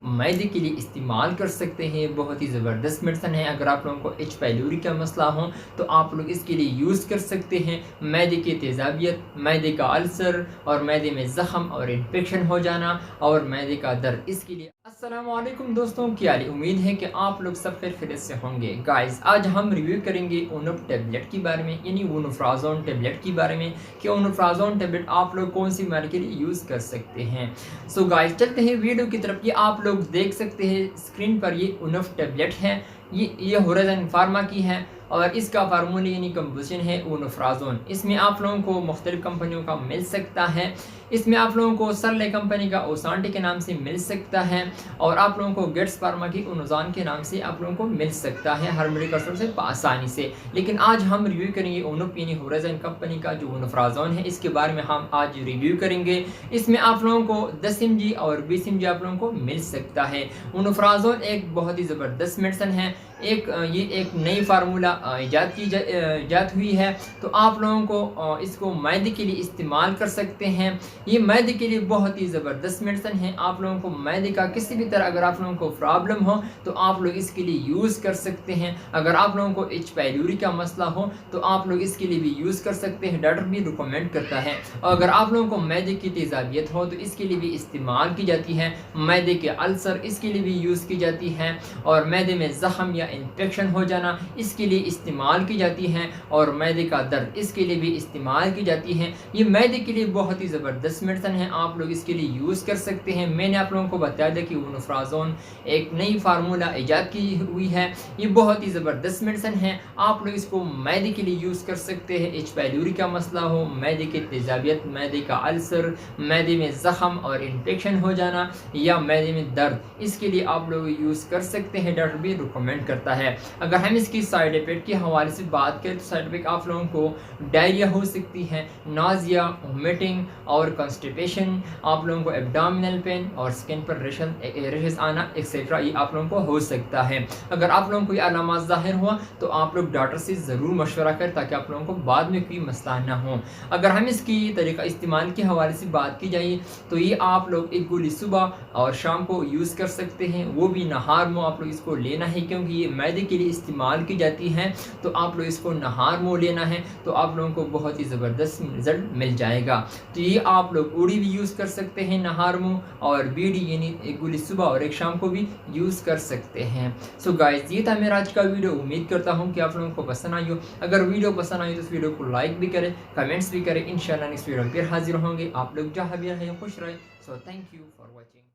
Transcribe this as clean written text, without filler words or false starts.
मैदे के लिए इस्तेमाल कर सकते हैं। बहुत ही ज़बरदस्त मेडिसन है। अगर आप लोगों को एच पाइलोरी का मसला हो तो आप लोग इसके लिए यूज़ कर सकते हैं। मैदे की तेज़ाबियत, मैदे का अल्सर और मैदे में ज़ख़म और इन्फेक्शन हो जाना और मैदे का दर्द, इसके लिए। अस्सलामु अलैकुम दोस्तों, क्या हाल है? उम्मीद है कि आप लोग सब खैरियत से होंगे। गाइस, आज हम रिव्यू करेंगे ओनफ टेबलेट के बारे में, यानी ओनोफ्राज़ोन टेबलेट के बारे में कि ओनोफ्राज़ोन टेबलेट आप लोग कौन सी बीमारी के लिए यूज़ कर सकते हैं। सो गाइस, चलते हैं वीडियो की तरफ। ये आप लोग देख सकते हैं स्क्रीन पर, ये ओनफ टेबलेट है। ये होराइज़न फार्मा की है और इसका फार्मूला यानी कंपोजिशन है ओनोफ्राज़ोन। इसमें आप लोगों को मुख्तलिफ कंपनियों का मिल सकता है। इसमें आप लोगों को सरले कंपनी का ओसांटे के नाम से मिल सकता है और आप लोगों को गेट्स फार्मा की ओनोजान के नाम से आप लोगों को मिल सकता है हर मेडिकल स्टोर से आसानी से। लेकिन आज हम रिव्यू करेंगे ओनोफ यानी होराइज़न कंपनी का जो ओनोफ्राज़ोन है, इसके बारे में हम आज रिव्यू करेंगे। इसमें आप लोगों को 10 mg और 20 mg आप लोगों को मिल सकता है। ओनोफ्राज़ोन एक बहुत ही ज़बरदस्त मेडिसिन है। ये एक नई फार्मूला ईजाद हुई है, तो आप लोगों को इसको मैदे के लिए इस्तेमाल कर सकते हैं। ये मैदे के लिए बहुत ही ज़बरदस्त मेडिसिन है। आप लोगों को मैदे का किसी भी तरह अगर आप लोगों को प्रॉब्लम हो तो आप लोग इसके लिए यूज़ कर सकते हैं। अगर आप लोगों को एच पाइलोरी का मसला हो तो आप लोग इसके लिए भी यूज़ कर सकते हैं, डॉक्टर भी रिकमेंड करता है। और अगर आप लोगों को मैदे की तेज़ाबियत हो तो इसके लिए भी इस्तेमाल की जाती है। मैदे के अल्सर, इसके लिए भी यूज़ की जाती है। और मैदे में ज़ख़म या इन्फेक्शन हो जाना, इसके लिए इस्तेमाल की जाती हैं। और मैदे का दर्द, इसके लिए भी इस्तेमाल की जाती हैं। ये मैदे के लिए बहुत ही ज़बरदस्त मेडिसिन है, आप लोग इसके लिए यूज़ कर सकते हैं। मैंने आप लोगों को बताया था कि ओनोफ्राज़ोन एक नई फार्मूला ईजाद की हुई है। ये बहुत ही ज़बरदस्त मेडिसिन है, आप लोग इसको मैदे के लिए यूज़ कर सकते हैं। एच पाइलोरी का मसला हो, मैदे की तेज़ाबियत, मैदे का अल्सर, मैदे में ज़ख़म और इन्फेक्शन हो जाना या मैदे में दर्द, इसके लिए आप लोग यूज़ कर सकते हैं, डॉक्टर भी रिकमेंड करता है। अगर हम इसकी साइड इफेक्ट के हवाले से बात करें तो साइड इफेक्ट आप लोगों को डायरिया हो सकती है, नाजिया, वोमिटिंग और कॉन्स्टिपेशन, आप लोगों को एब्डोमिनल पेन और स्किन पर रेशेस आना एक्सेट्रा, ये आप लोगों को हो सकता है। अगर आप लोगों को ये अलामात ज़ाहिर हुआ तो आप लोग डॉक्टर से ज़रूर मशवरा करें ताकि आप लोगों को बाद में कोई मसला ना हो। अगर हम इसकी तरीका इस्तेमाल के हवाले से बात की जाए तो ये आप लोग एक गोली सुबह और शाम को यूज़ कर सकते हैं, वो भी नहार में आप लोग इसको लेना है क्योंकि ये मैदे के लिए इस्तेमाल की जाती हैं। तो आप लोग इसको नहार में लेना है तो आप लोगों को बहुत ही ज़बरदस्त रिजल्ट मिल जाएगा। तो ये आप लोग उड़ी भी यूज़ कर सकते हैं नहार में, और बीड़ी यानी एक गोली सुबह और एक शाम को भी यूज़ कर सकते हैं। सो गाइस, ये था मेरा आज का वीडियो। उम्मीद करता हूँ कि आप लोगों को पसंद आई हो। अगर वीडियो पसंद आई तो इस वीडियो को लाइक भी करें, कमेंट्स भी करें। इंशाल्लाह नेक्स्ट वीडियो में फिर हाजिर होंगे। आप लोग जहाँ भी रहें खुश रहें। So thank you for watching.